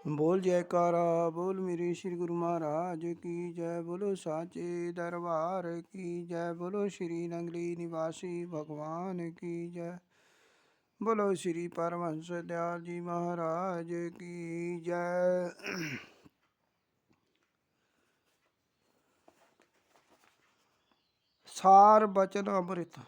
बोल जयकारा बोल मेरे श्री गुरु महाराज की जय। बोलो साचे दरबार की जय। बोलो श्री नंगली निवासी भगवान की जय। बोलो श्री परमहंस दयाल जी महाराज की जय। सार बचन अमृत।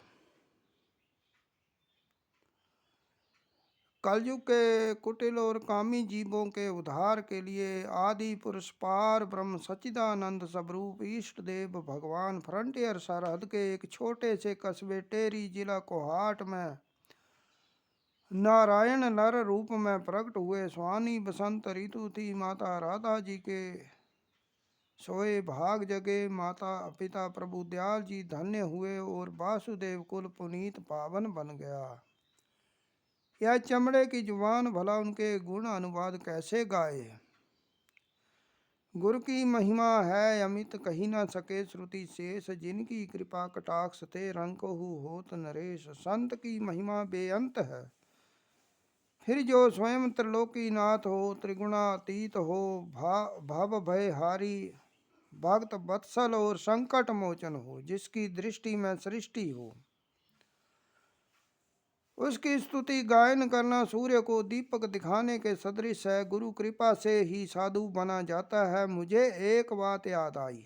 कलयुग के कुटिल और कामी जीवों के उद्धार के लिए आदि पुरुष पार ब्रह्म सच्चिदानंद स्वरूप इष्ट देव भगवान फ्रंटियर सरहद के एक छोटे से कस्बे टेरी जिला कोहाट में नारायण नर रूप में प्रकट हुए। स्वामी बसंत ऋतु थी। माता राधा जी के सोए भाग जगे। माता पिता प्रभु दयाल जी धन्य हुए और वासुदेव कुल पुनीत पावन बन गया। यह चमड़े की जुबान भला उनके गुण अनुवाद कैसे गाए। गुरु की महिमा है अमित कही न सके श्रुति शेष। जिनकी कृपा कटाक्ष थे रंकहु होत नरेश। संत की महिमा बेअंत है फिर जो स्वयं त्रिलोकीनाथ हो। त्रिगुणातीत हो भव भय हारी भक्त वत्सल और संकट मोचन हो। जिसकी दृष्टि में सृष्टि हो उसकी स्तुति गायन करना सूर्य को दीपक दिखाने के सदृश है। गुरु कृपा से ही साधु बना जाता है। मुझे एक बात याद आई।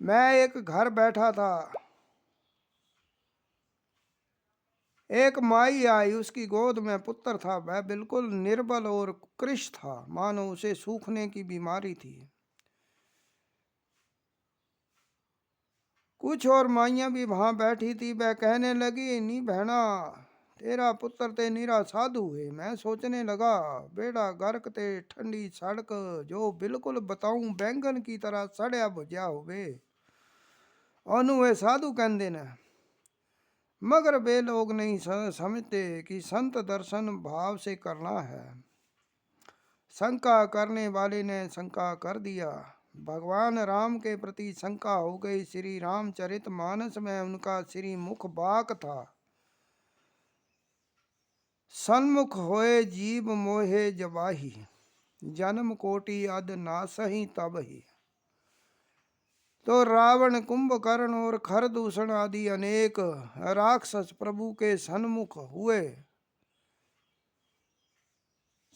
मैं एक घर बैठा था। एक माई आई। उसकी गोद में पुत्र था। वह बिल्कुल निर्बल और कृश था मानो उसे सूखने की बीमारी थी। कुछ और माइयां भी वहां बैठी थी। वह कहने लगी नी बहना तेरा पुत्र ते निरा साधु है। मैं सोचने लगा बेड़ा गर्क ते ठंडी सड़क जो बिल्कुल बताऊं बैंगन की तरह सड़या भुजा होवे ओनू वे साधु कहंदे ने। मगर वे लोग नहीं समझते कि संत दर्शन भाव से करना है। शंका करने वाले ने शंका कर दिया। भगवान राम के प्रति शंका हो गई। श्री रामचरित मानस में उनका श्री मुख बाक था। सन्मुख होए जीव मोहे जवाही जन्म कोटि अद नासही तब ही। तो रावण कुंभकर्ण और खरदूषण आदि अनेक राक्षस प्रभु के सन्मुख हुए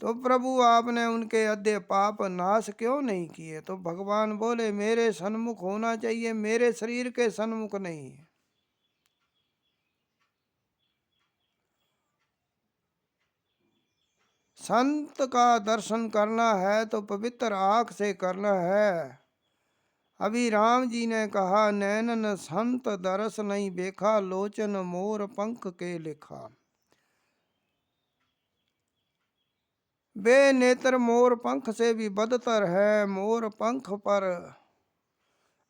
तो प्रभु आपने उनके अद्य पाप नाश क्यों नहीं किए। तो भगवान बोले मेरे सन्मुख होना चाहिए मेरे शरीर के सन्मुख नहीं। संत का दर्शन करना है तो पवित्र आँख से करना है। अभी राम जी ने कहा नैनन संत दरस नहीं देखा लोचन मोर पंख के लिखा। वे नेत्र मोर पंख से भी बदतर है। मोर पंख पर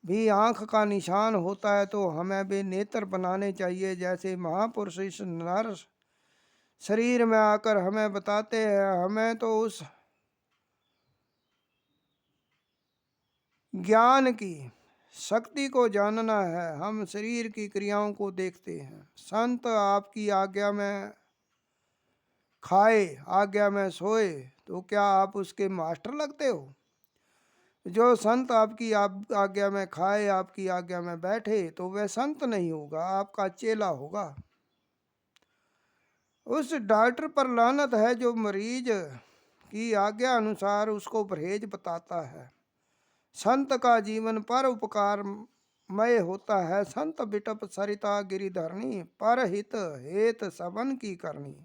भी आंख का निशान होता है तो हमें वे नेत्र बनाने चाहिए। जैसे महापुरुष इस नर शरीर में आकर हमें बताते हैं हमें तो उस ज्ञान की शक्ति को जानना है। हम शरीर की क्रियाओं को देखते हैं। संत आपकी आज्ञा में खाए आज्ञा में सोए तो क्या आप उसके मास्टर लगते हो। जो संत आपकी आज्ञा में खाए आपकी आज्ञा में बैठे तो वह संत नहीं होगा आपका चेला होगा। उस डॉक्टर पर लानत है जो मरीज की आज्ञा अनुसार उसको परहेज बताता है। संत का जीवन पर उपकारमय होता है। संत बिटप सरिता गिरिधरणी पर हित हेत सबन की करनी।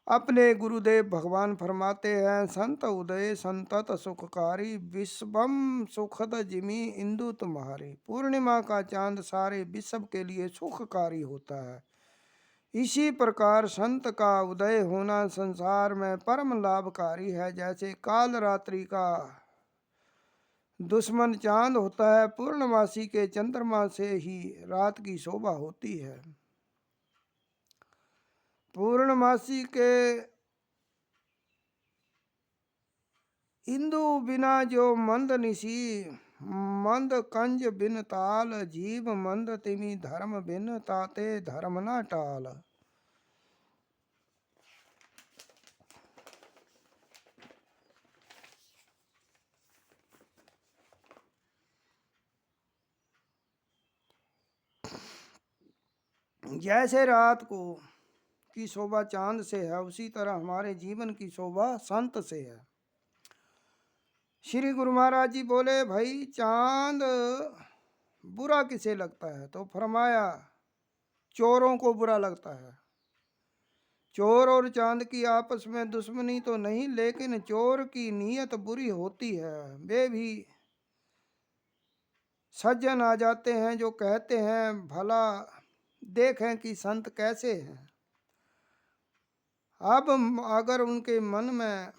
अपने गुरुदेव भगवान फरमाते हैं संत उदय संतत सुखकारी विश्वम सुखद जिमी इंदु तुम्हारी। पूर्णिमा का चांद सारे विश्व के लिए सुखकारी होता है। इसी प्रकार संत का उदय होना संसार में परम लाभकारी है। जैसे काल रात्रि का दुश्मन चांद होता है पूर्णमासी के चंद्रमा से ही रात की शोभा होती है। पूर्णमासी के इंदु बिना जो मंद निशी मंद कंज बिन ताल जीव मंद तिमी धर्म बिन ताते धर्म न टाल। जैसे रात को की शोभा चांद से है, उसी तरह हमारे जीवन की शोभा संत से है। श्री गुरु महाराज जी बोले, भाई चांद बुरा किसे लगता है? तो फरमाया, चोरों को बुरा लगता है। चोर और चांद की आपस में दुश्मनी तो नहीं, लेकिन चोर की नीयत बुरी होती है। वे भी सज्जन आ जाते हैं जो कहते हैं, भला देखें कि संत कैसे हैं। अब अगर उनके मन में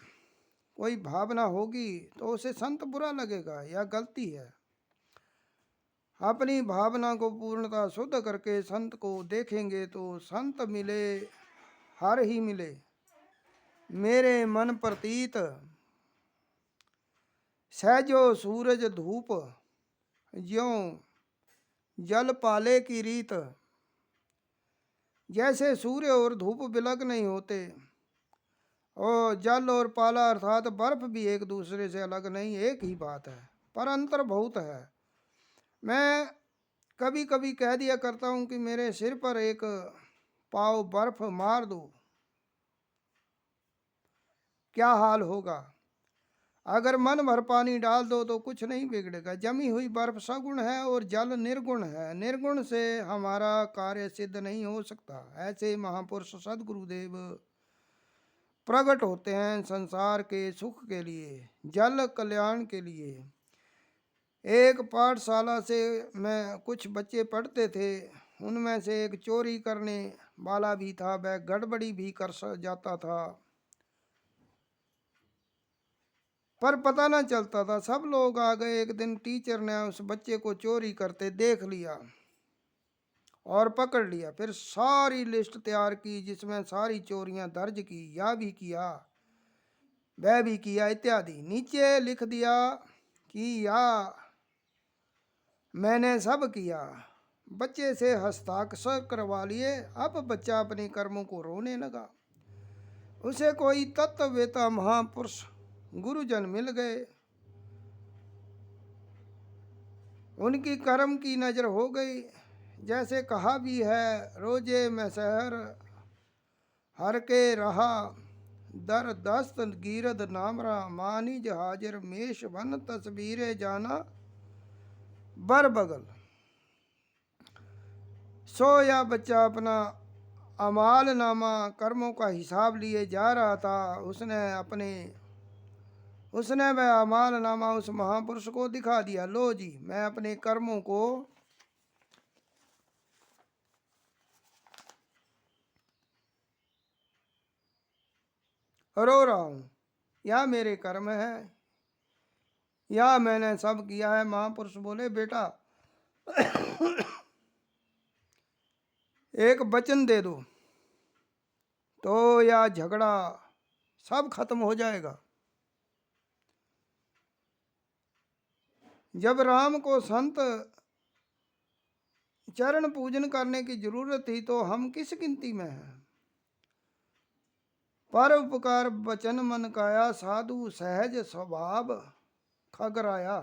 कोई भावना होगी तो उसे संत बुरा लगेगा, यह गलती है। अपनी भावना को पूर्णतः शुद्ध करके संत को देखेंगे तो संत मिले हर ही मिले। मेरे मन प्रतीत सहजो सूरज धूप, ज्यों जल पाले की रीत। जैसे सूर्य और धूप बिलग नहीं होते, और जल और पाला अर्थात बर्फ भी एक दूसरे से अलग नहीं, एक ही बात है, पर अंतर बहुत है। मैं कभी कभी कह दिया करता हूँ कि मेरे सिर पर एक पाव बर्फ मार दो, क्या हाल होगा? अगर मन भर पानी डाल दो तो कुछ नहीं बिगड़ेगा। जमी हुई बर्फ सगुण है और जल निर्गुण है। निर्गुण से हमारा कार्य सिद्ध नहीं हो सकता। ऐसे महापुरुष सदगुरुदेव प्रकट होते हैं संसार के सुख के लिए, जल कल्याण के लिए। एक पाठशाला से में कुछ बच्चे पढ़ते थे, उनमें से एक चोरी करने वाला भी था। वह गड़बड़ी भी कर जाता था, पर पता न चलता था। सब लोग आ गए। एक दिन टीचर ने उस बच्चे को चोरी करते देख लिया और पकड़ लिया। फिर सारी लिस्ट तैयार की जिसमें सारी चोरियां दर्ज की, यह भी किया वह भी किया इत्यादि। नीचे लिख दिया कि यह मैंने सब किया। बच्चे से हस्ताक्षर करवा लिए। अब बच्चा अपने कर्मों को रोने लगा। उसे कोई तत्ववेता महापुरुष गुरुजन मिल गए। उनकी कर्म की नजर हो गई। जैसे कहा भी है, रोजे में शहर हर के रहा, दर दस्त गिरद नामरा, मानी जहाजिर मेष बन तस्वीरें जाना बर बगल। सो या बच्चा अपना अमाल नामा कर्मों का हिसाब लिए जा रहा था। उसने वह अमाल नामा उस महापुरुष को दिखा दिया। लो जी, मैं अपने कर्मों को रो रहा हूँ, यह मेरे कर्म है, यह मैंने सब किया है। महापुरुष बोले, बेटा एक वचन दे दो तो यह झगड़ा सब खत्म हो जाएगा। जब राम को संत चरण पूजन करने की जरूरत थी तो हम किस गिनती में हैं? पर उपकार वचन मन काया, साधु सहज स्वभाव खगराया।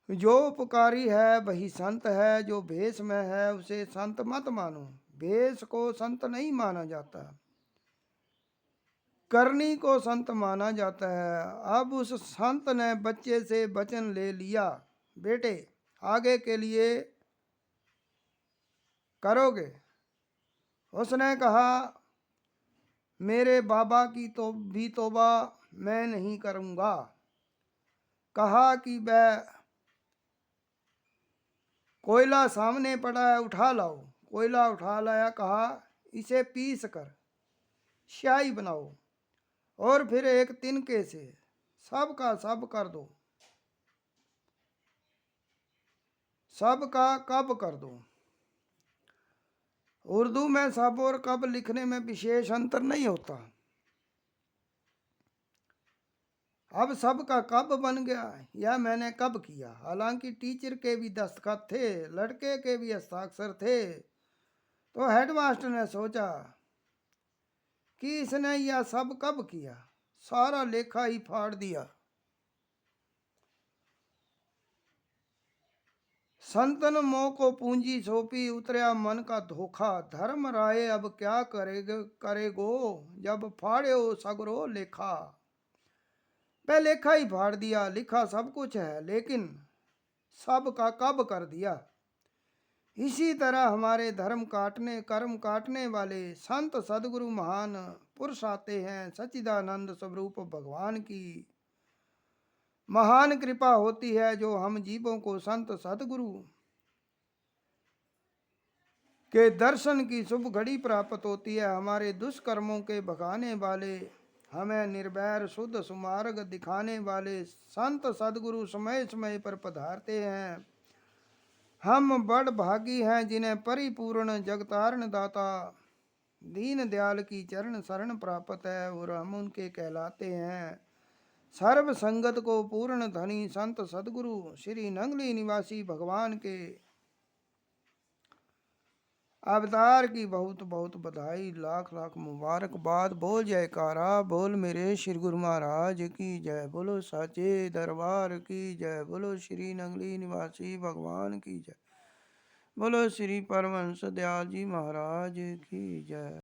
जो उपकारी है वही संत है। जो भेष में है उसे संत मत मानो। भेष को संत नहीं माना जाता, करनी को संत माना जाता है। अब उस संत ने बच्चे से वचन ले लिया, बेटे आगे के लिए करोगे? उसने कहा, मेरे बाबा की तो भी तौबा मैं नहीं करूँगा। कहा कि वह कोयला सामने पड़ा है, उठा लाओ। कोयला उठा लाया। कहा, इसे पीस कर स्याही बनाओ और फिर एक तिनके से सब का सब कर दो, सब का कब कर दो। उर्दू में सब और कब लिखने में विशेष अंतर नहीं होता। अब सब का कब बन गया, यह मैंने कब किया। हालांकि टीचर के भी दस्तखत थे, लड़के के भी हस्ताक्षर थे। तो हेडमास्टर ने सोचा कि इसने यह सब कब किया, सारा लेखा ही फाड़ दिया। संतन मोह को पूंजी सौंपी उतरया मन का धोखा। धर्म राय अब क्या करेगो जब फाड़ो सगरो लेखा। वह लेखा ही फाड़ दिया। लिखा सब कुछ है लेकिन सब का कब कर दिया। इसी तरह हमारे धर्म काटने कर्म काटने वाले संत सदगुरु महान पुरुष आते हैं। सच्चिदानंद स्वरूप भगवान की महान कृपा होती है जो हम जीवों को संत सदगुरु के दर्शन की शुभ घड़ी प्राप्त होती है। हमारे दुष्कर्मों के भगाने वाले हमें निर्भय शुद्ध सुमार्ग दिखाने वाले संत सदगुरु समय समय पर पधारते हैं। हम बड़ भागी हैं जिन्हें परिपूर्ण जगतारण दाता दीन दयाल की चरण शरण प्राप्त है और हम उनके कहलाते हैं। सर्व संगत को पूर्ण धनी संत सदगुरु श्री नंगली निवासी भगवान के अवतार की बहुत बहुत बधाई। लाख लाख मुबारकबाद। बोल जयकारा बोल मेरे श्री गुरु महाराज की जय। बोलो साचे दरबार की जय। बोलो श्री नंगली निवासी भगवान की जय। बोलो श्री परमहंस दयाल जी महाराज की जय।